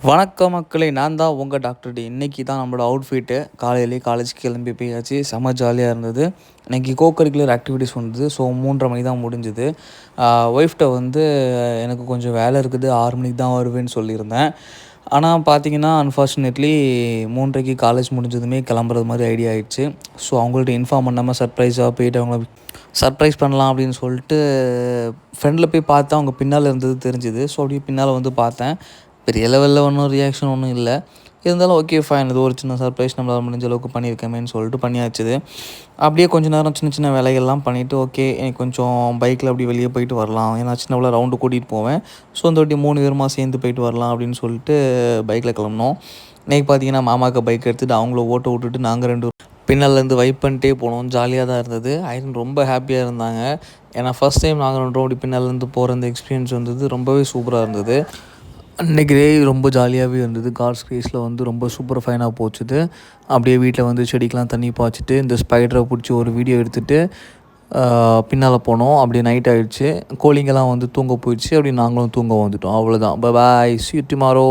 வணக்கம் மக்களே, நான் தான் உங்கள் டாக்டர் டி. இன்றைக்கி தான் நம்மளோட அவுட்ஃபிட்டு. காலையிலேயே காலேஜுக்கு கிளம்பி போயாச்சு. செம்ம ஜாலியாக இருந்தது. இன்றைக்கி கரிக்குலர் ஆக்டிவிட்டீஸ் வந்தது. ஸோ 3:30 மணி தான் முடிஞ்சுது. ஒய்ஃப்ட்ட வந்து எனக்கு கொஞ்சம் வேலை இருக்குது, 6 மணிக்கு தான் வருவேன்னு சொல்லியிருந்தேன். ஆனால் பார்த்தீங்கன்னா அன்ஃபார்ச்சுனேட்லி 3:30க்கு காலேஜ் முடிஞ்சதுமே கிளம்புறது மாதிரி ஐடியா ஆகிடுச்சு. ஸோ அவங்கள்ட்ட இன்ஃபார்ம் பண்ணாமல் சர்ப்ரைஸாக போயிட்டு அவங்கள சர்ப்ரைஸ் பண்ணலாம் அப்படின்னு சொல்லிட்டு ஃப்ரெண்டில் போய் பார்த்தா அவங்க பின்னால் இருந்தது தெரிஞ்சுது. ஸோ அப்படியே பின்னால் வந்து பார்த்தேன். பெரிய லெவலில் ஒன்றும் ரியாக்ஷன் ஒன்றும் இல்லை. இருந்தாலும் ஓகே ஃபைன், இது ஒரு சின்ன சர்ப்ரைஸ் நம்மளால் முடிஞ்ச அளவுக்கு பண்ணியிருக்கமேன்னு சொல்லிட்டு பண்ணியாச்சுது. அப்படியே கொஞ்சம் நேரம் சின்ன சின்ன வேலைகள்லாம் பண்ணிவிட்டு ஓகே எனக்கு கொஞ்சம் பைக்கில் அப்படி வெளியே போயிட்டு வரலாம், ஏன்னா சின்னவள ரவுண்டு கூட்டிகிட்டு போவேன். ஸோ இந்த வாட்டி 3 பேருமா சேர்ந்து போயிட்டு வரலாம் அப்படின்னு சொல்லிட்டு பைக்கில் கிளம்புனோம். இன்றைக்கி பார்த்தீங்கன்னா மாமாவுக்கு பைக் எடுத்துகிட்டு அவங்கள ஓட்ட விட்டுட்டு நாங்கள் 2 பின்னாலேருந்து வைப் பண்ணிட்டே போனோம். ஜாலியாக தான் இருந்தது. ஐரன் ரொம்ப ஹாப்பியாக இருந்தாங்க. ஏன்னா ஃபஸ்ட் டைம் நாங்கள் 2 அப்படி பின்னாலேருந்து போகிற அந்த எக்ஸ்பீரியன்ஸ் வந்தது ரொம்பவே சூப்பராக இருந்தது. அன்றைக்கி டே ரொம்ப ஜாலியாகவே இருந்தது. காட்ஸ் கிரேஸில் வந்து ரொம்ப சூப்பர் ஃபைனாக போச்சுது. அப்படியே வீட்டில் வந்து செடிக்கெலாம் தண்ணி பாய்ச்சிட்டு இந்த ஸ்பைடரை பிடிச்சி ஒரு வீடியோ எடுத்துகிட்டு பின்னால் போனோம். அப்படியே நைட் ஆகிடுச்சு. கோழிங்கெல்லாம் வந்து தூங்க போயிடுச்சு. அப்படி நாங்களும் தூங்க வந்துட்டோம். அவ்வளோதான். Bye bye, see you tomorrow.